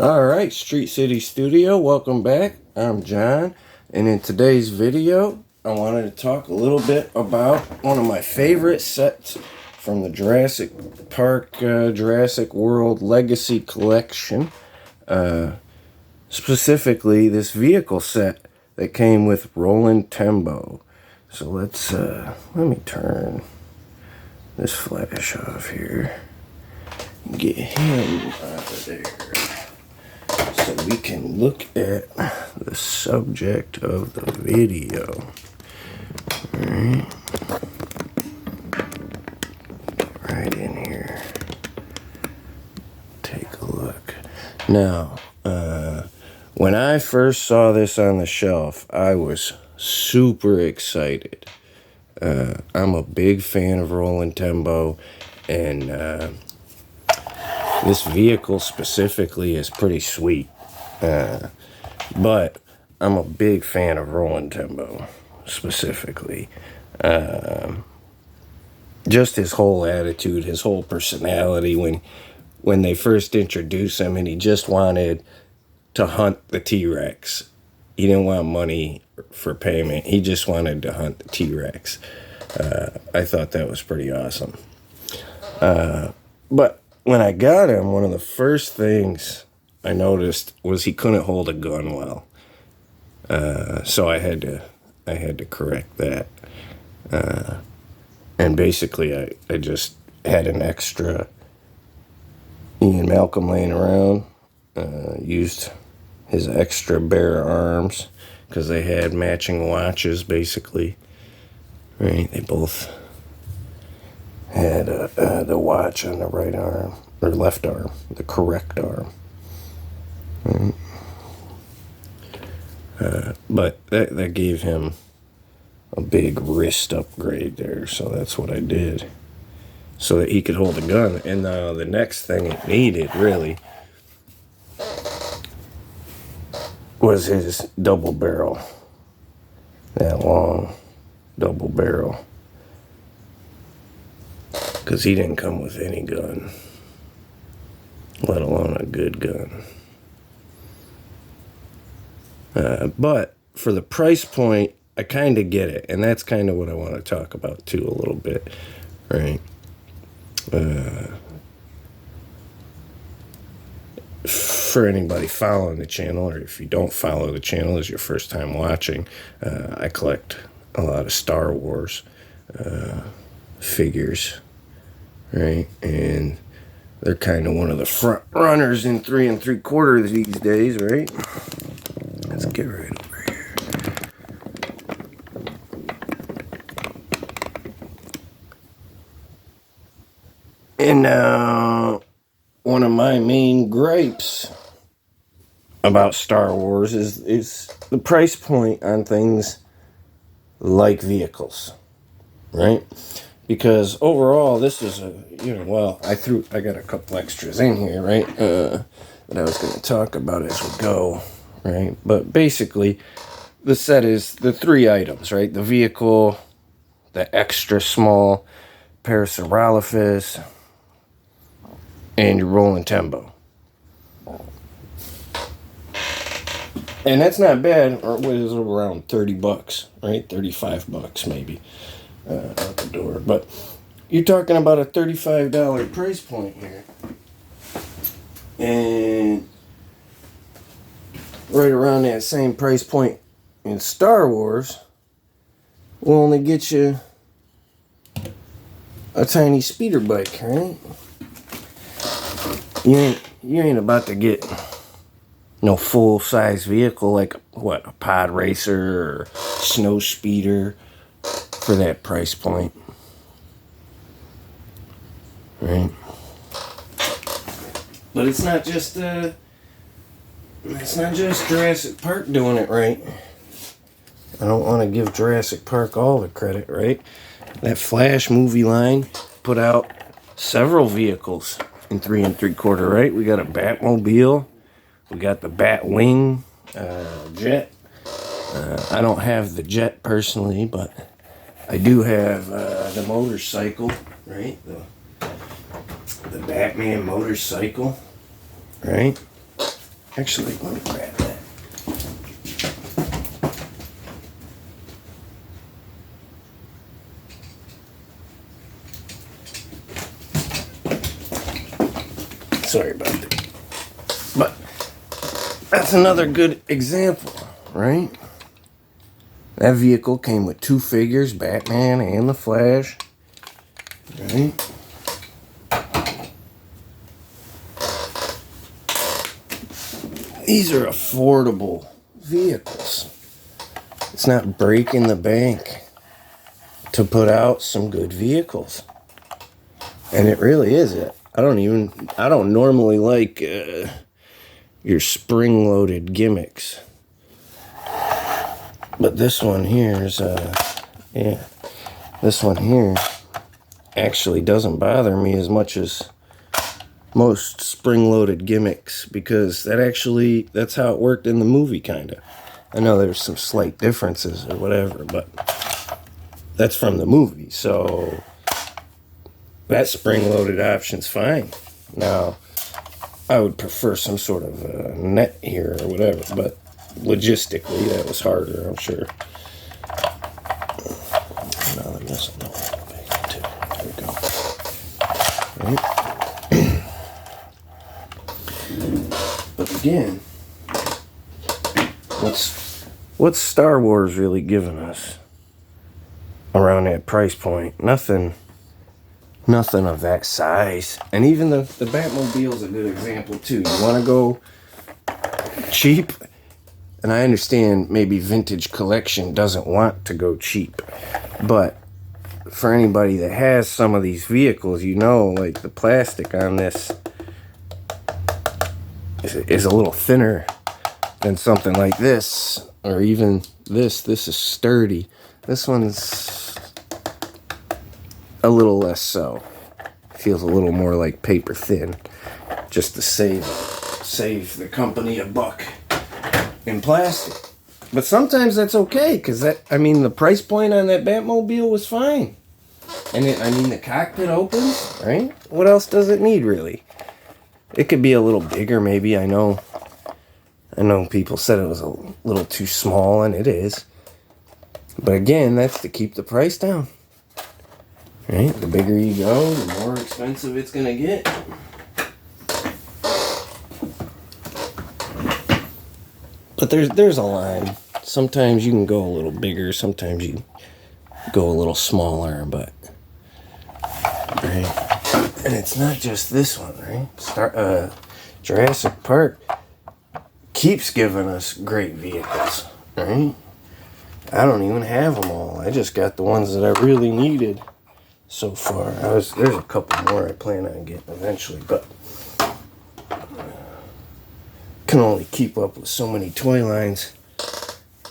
Alright, Street City Studio, welcome back. I'm John, and in today's video, I wanted to talk a little bit about one of my favorite sets from the Jurassic Park, Jurassic World Legacy Collection. Specifically, this vehicle set that came with Roland Tembo. So let me turn this flash off here and get him out of there, so we can look at the subject of the video. Alright. Right in here. Take a look. Now, when I first saw this on the shelf, I was super excited. I'm a big fan of Roland Tembo, and this vehicle specifically is pretty sweet. But I'm a big fan of Roland Tembo specifically. Just his whole attitude, his whole personality when they first introduced him and he just wanted to hunt the T-Rex. He didn't want money for payment. He just wanted to hunt the T-Rex. I thought that was pretty awesome. But when I got him, one of the first things I noticed was he couldn't hold a gun well. So I had to correct that. And basically I just had an extra Ian Malcolm laying around. Used his extra bare arms because they had matching watches, basically. Right? They both had the watch on the right arm, or left arm, the correct arm. Right? But that gave him a big wrist upgrade there, so that's what I did, so that he could hold a gun. And the next thing it needed, really, was his double barrel, that long double barrel, because he didn't come with any gun, let alone a good gun. But for the price point, I kind of get it, and that's kind of what I want to talk about too a little bit, right? For anybody following the channel, or if you don't follow the channel, is your first time watching, I collect a lot of Star Wars figures, right? And they're kind of one of the front runners in 3 3/4 these days, right? Let's get right over here. And now, one of my main gripes about Star Wars is the price point on things like vehicles, right? Because overall, this is I got a couple extras in here, right? That I was going to talk about as we go, right? But basically, the set is the 3 items, right? The vehicle, the extra small Parasaurolophus, and your Roland Tembo. And that's not bad, or what is it, around $30, right? $35 maybe out the door. But you're talking about a $35 price point here. And right around that same price point in Star Wars will only get you a tiny speeder bike, right? You ain't about to get no full-size vehicle like, what, a pod racer or snow speeder for that price point, right? But it's not just Jurassic Park doing it right. I don't want to give Jurassic Park all the credit, right? That Flash movie line put out several vehicles in 3 3/4, right? We got a Batmobile. We got the Batwing jet. I don't have the jet personally, but I do have the motorcycle, right? The Batman motorcycle, right? Actually, let me grab that. Sorry about that. But that's another good example, right? That vehicle came with 2 figures, Batman and the Flash. Right? These are affordable vehicles. It's not breaking the bank to put out some good vehicles. And it really is it. I don't normally like your spring-loaded gimmicks. But this one here is, this one here actually doesn't bother me as much as most spring-loaded gimmicks, because that's how it worked in the movie, kind of. I know there's some slight differences or whatever, but that's from the movie, so that spring-loaded option's fine. Now, I would prefer some sort of net here or whatever, but logistically, that was harder, I'm sure. Now they're missing that one back too. There we go. Right. But again, what's Star Wars really giving us around that price point? Nothing of that size. And even the Batmobile is a good example too. You want to go cheap? And I understand maybe Vintage Collection doesn't want to go cheap, but for anybody that has some of these vehicles, you know, like the plastic on this is a little thinner than something like this, or even this. This is sturdy. This one's a little less so. Feels a little more like paper thin, just to save the company a buck in plastic. But sometimes that's okay, because the price point on that Batmobile was fine. And the cockpit opens, right? What else does it need, really? It could be a little bigger, maybe. I know people said it was a little too small, and it is. But again, that's to keep the price down. Right? The bigger you go, the more expensive it's going to get. But there's a line. Sometimes you can go a little bigger, sometimes you go a little smaller, but right. And it's not just this one, right? Jurassic Park keeps giving us great vehicles, right? I don't even have them all. I just got the ones that I really needed so far. There's a couple more I plan on getting eventually, but can only keep up with so many toy lines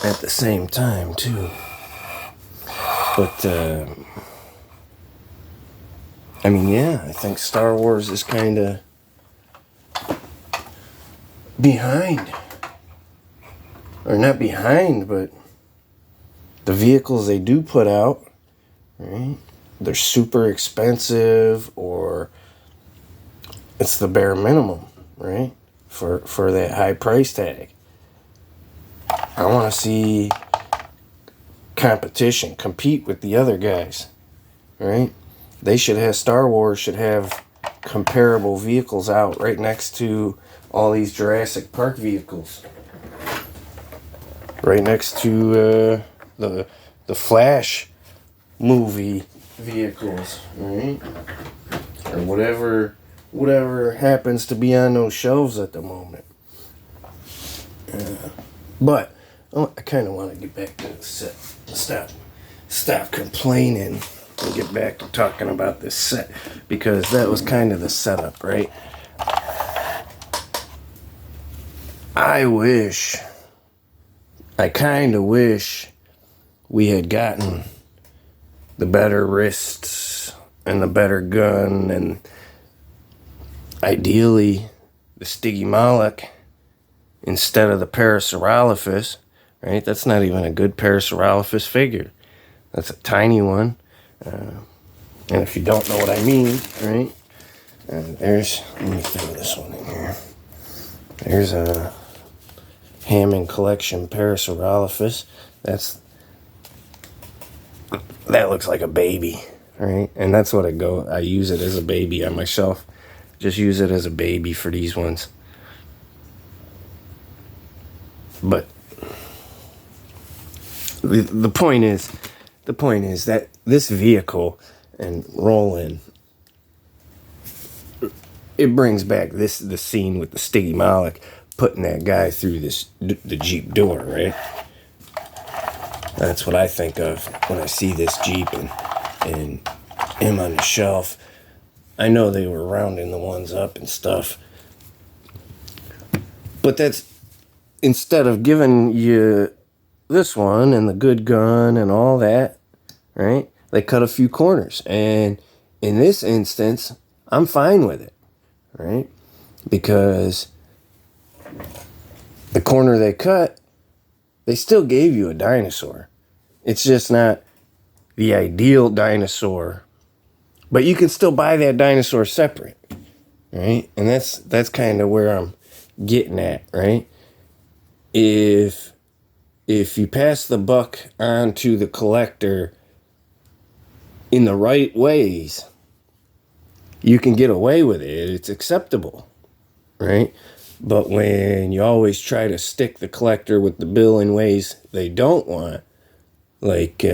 at the same time too. But I think Star Wars is kind of behind, or not behind, but the vehicles they do put out, right? They're super expensive, or it's the bare minimum, right? For that high price tag. I want to see competition, compete with the other guys, right? Star Wars should have comparable vehicles out right next to all these Jurassic Park vehicles. Right next to the Flash movie vehicles, right? Or whatever happens to be on those shelves at the moment. But I kind of want to get back to the set. Stop complaining and get back to talking about this set, because that was kind of the setup, right? I kind of wish we had gotten the better wrists and the better gun, and ideally the Stygimoloch instead of the Parasaurolophus, right? That's not even a good Parasaurolophus figure. That's a tiny one. And if you don't know what I mean, right? Let me throw this one in here. There's a Hammond Collection Parasaurolophus. That looks like a baby, right? And that's what I use it as a baby on my shelf. Just use it as a baby for these ones. But the point is that this vehicle and Roland, it brings back the scene with the Sticky Malik putting that guy through the Jeep door, right? That's what I think of when I see this Jeep and him on the shelf. I know they were rounding the ones up and stuff, but that's, instead of giving you this one and the good gun and all that, right? They cut a few corners, and in this instance, I'm fine with it, right? Because the corner they cut, they still gave you a dinosaur. It's just not the ideal dinosaur, but you can still buy that dinosaur separate, right? And that's kind of where I'm getting at, right? If you pass the buck on to the collector in the right ways, you can get away with it. It's acceptable, right? But when you always try to stick the collector with the bill in ways they don't want, like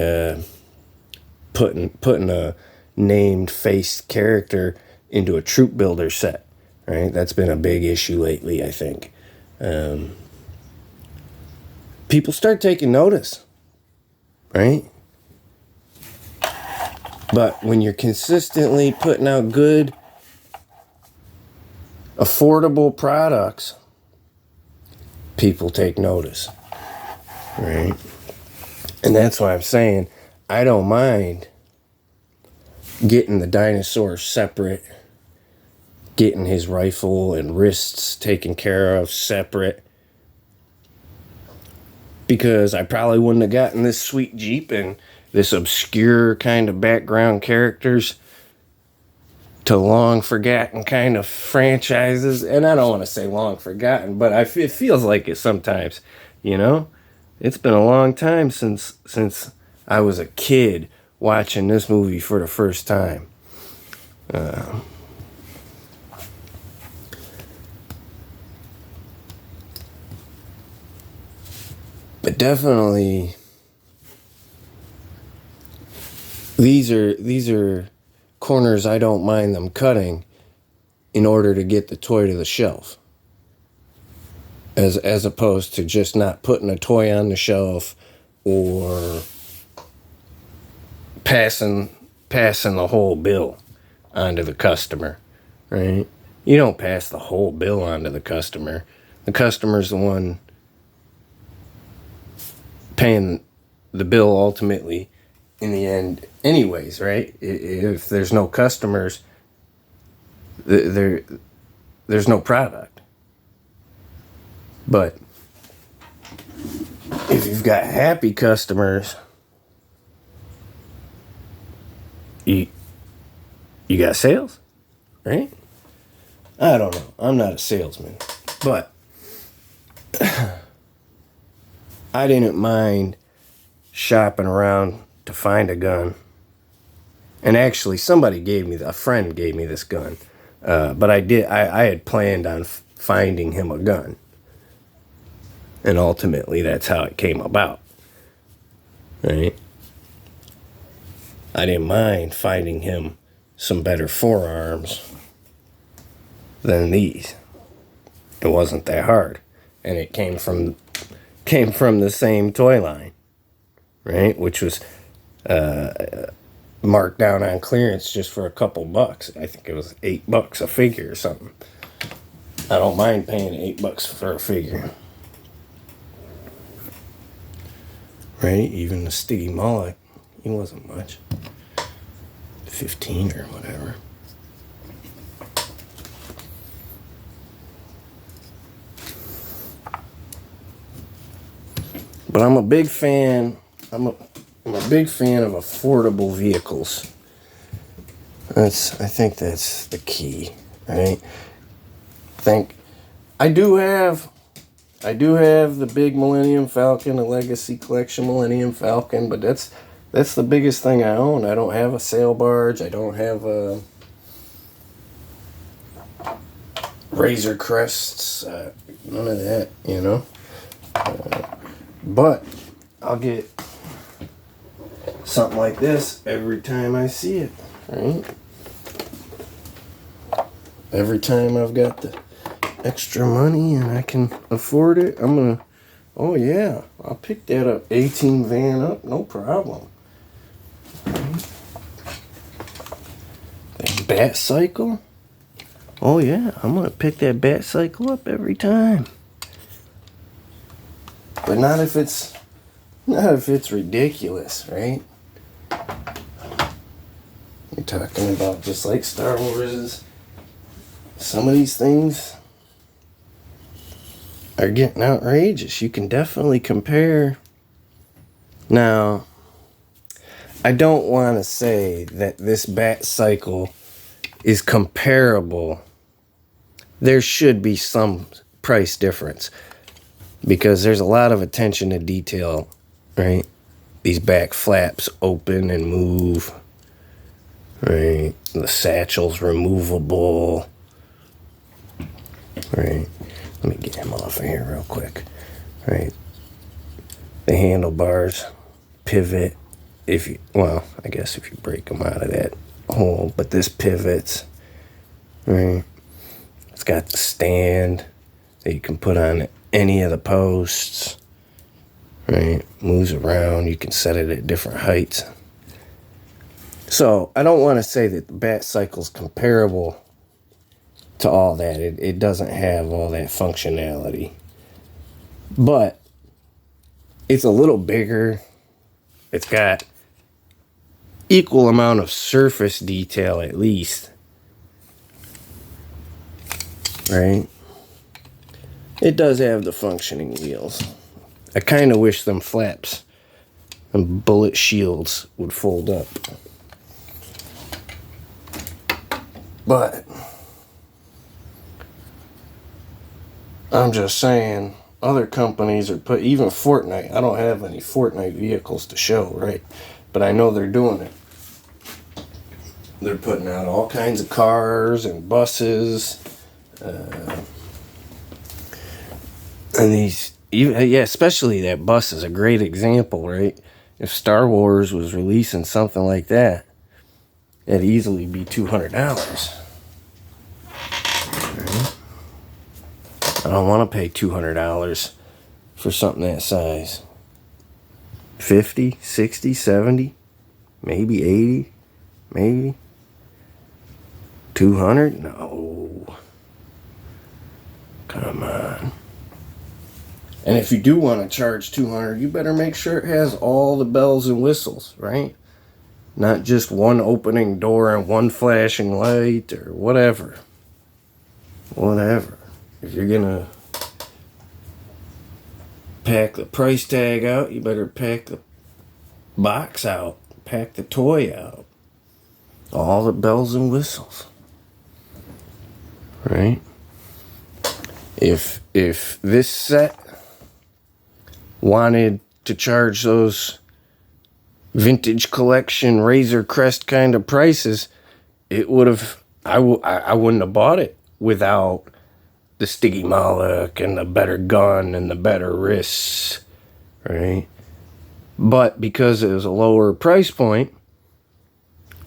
putting a named faced character into a troop builder set, right? That's been a big issue lately, I think. People start taking notice, right? But when you're consistently putting out good, affordable products, people take notice, right? And that's why I'm saying I don't mind getting the dinosaur separate, getting his rifle and wrists taken care of separate, because I probably wouldn't have gotten this sweet Jeep and this obscure kind of background characters to long forgotten kind of franchises. And I don't want to say long forgotten, but it feels like it sometimes, you know? It's been a long time since I was a kid watching this movie for the first time. But definitely, these are corners I don't mind them cutting in order to get the toy to the shelf, as opposed to just not putting a toy on the shelf or passing the whole bill onto the customer, right? You don't pass the whole bill onto the customer. The customer's the one paying the bill ultimately in the end anyways, right? If there's no customers, there's no product. But if you've got happy customers, you got sales, right? I don't know. I'm not a salesman, but I didn't mind shopping around to find a gun. And actually, a friend gave me this gun. But I had planned on finding him a gun. And ultimately, that's how it came about. Right? I didn't mind finding him some better forearms than these. It wasn't that hard. And it came from the same toy line, right? Which was marked down on clearance just for a couple bucks. I think it was $8 a figure or something. I don't mind paying $8 for a figure, right? Even the Sticky Mullet, he wasn't much, 15 or whatever. But I'm a big fan. I'm a big fan of affordable vehicles. I think that's the key, right? I do have the big Millennium Falcon, the Legacy Collection Millennium Falcon, but that's the biggest thing I own. I don't have a sail barge. I don't have a Razor Crests. None of that, you know. But I'll get something like this every time I see it, right? Every time I've got the extra money and I can afford it, I'm gonna, oh yeah, I'll pick that up. 18 van up, no problem. That Bat Cycle, oh yeah, I'm gonna pick that Bat Cycle up every time. But not if it's ridiculous, right? You're talking about just like Star Wars. Some of these things are getting outrageous. You can definitely compare. Now, I don't want to say that this Bat Cycle is comparable. There should be some price difference because there's a lot of attention to detail, right? These back flaps open and move, right? The satchel's removable, right? Let me get him off of here real quick, right? The handlebars pivot I guess if you break them out of that hole, but this pivots, right? It's got the stand that you can put on any of the posts, right? Moves around. You can set it at different heights. So I don't want to say that the Bat Cycle's comparable to all that. It doesn't have all that functionality. But it's a little bigger. It's got equal amount of surface detail at least. Right? It does have the functioning wheels. I kind of wish them flaps and bullet shields would fold up. But I'm just saying, other companies are even Fortnite. I don't have any Fortnite vehicles to show, right? But I know they're doing it. They're putting out all kinds of cars and buses. And especially that bus is a great example, right? If Star Wars was releasing something like that, it'd easily be $200. Right? I don't want to pay $200 for something that size. 50, 60, 70, maybe 80, maybe 200? No. Come on. And if you do want to charge $200, you better make sure it has all the bells and whistles, right? Not just one opening door and one flashing light or whatever. Whatever. If you're gonna pack the price tag out, you better pack the box out. Pack the toy out. All the bells and whistles. Right? If this set wanted to charge those vintage collection Razor Crest kind of prices, it would have. I wouldn't have bought it without the Sticky Moloch and the better gun and the better wrists, right? But because it was a lower price point,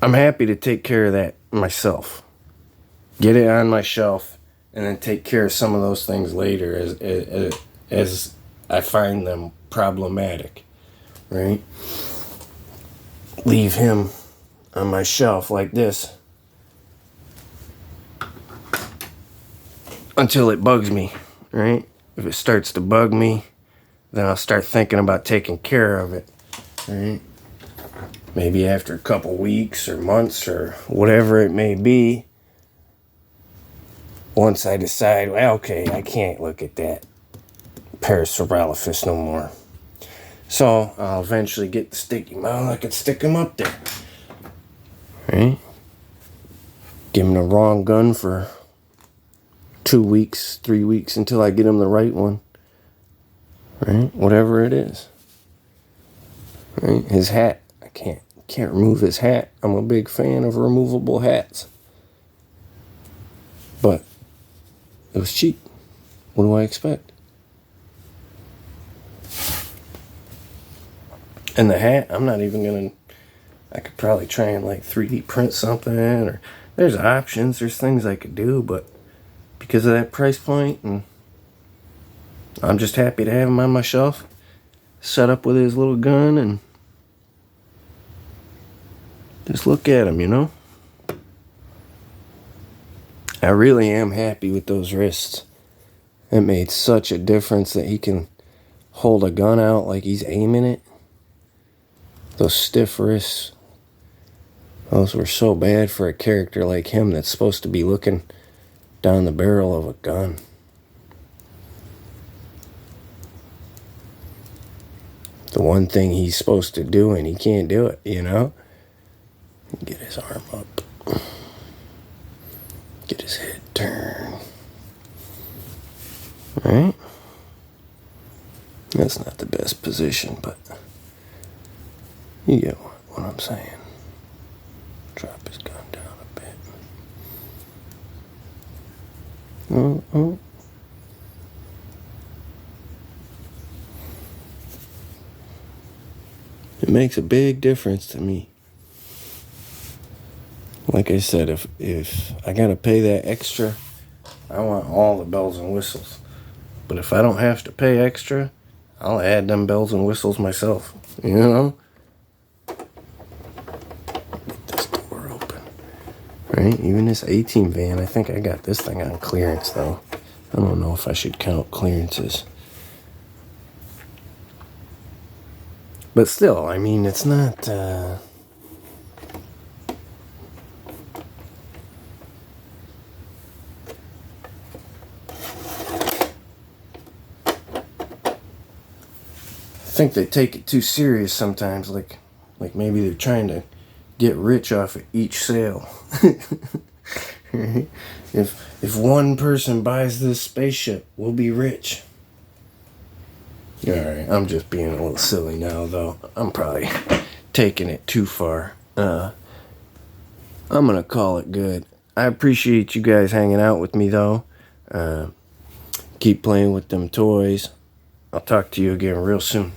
I'm happy to take care of that myself. Get it on my shelf and then take care of some of those things later as I find them problematic, right? Leave him on my shelf like this until it bugs me, right? If it starts to bug me, then I'll start thinking about taking care of it, right? Maybe after a couple weeks or months or whatever it may be, once I decide, well, okay, I can't look at that Parasaurolophus no more. So I'll eventually get the Sticky Moloch and stick him up there, right? Give him the wrong gun for 2 weeks, 3 weeks until I get him the right one. Right? Whatever it is. Right? His hat. I can't remove his hat. I'm a big fan of removable hats. But it was cheap. What do I expect? And the hat, I'm not even going to... I could probably try and like 3D print something, or there's options, there's things I could do, but because of that price point, and I'm just happy to have him on my shelf, set up with his little gun, and just look at him, you know? I really am happy with those wrists. It made such a difference that he can hold a gun out like he's aiming it. Those stiff wrists, those were so bad for a character like him that's supposed to be looking down the barrel of a gun. The one thing he's supposed to do, and he can't do it, you know? Get his arm up. Get his head turned. Right? That's not the best position, but you get what I'm saying. Drop his gun down a bit. Oh. It makes a big difference to me. Like I said, if I gotta pay that extra, I want all the bells and whistles. But if I don't have to pay extra, I'll add them bells and whistles myself. You know? Get this door open. Right? Even this A-Team van, I think I got this thing on clearance though. I don't know if I should count clearances. But still, I mean, it's not... I think they take it too serious sometimes, like maybe they're trying to get rich off of each sale. If one person buys this spaceship, we'll be rich. Alright, I'm just being a little silly now, though. I'm probably taking it too far. I'm gonna call it good. I appreciate you guys hanging out with me, though. Keep playing with them toys. I'll talk to you again real soon.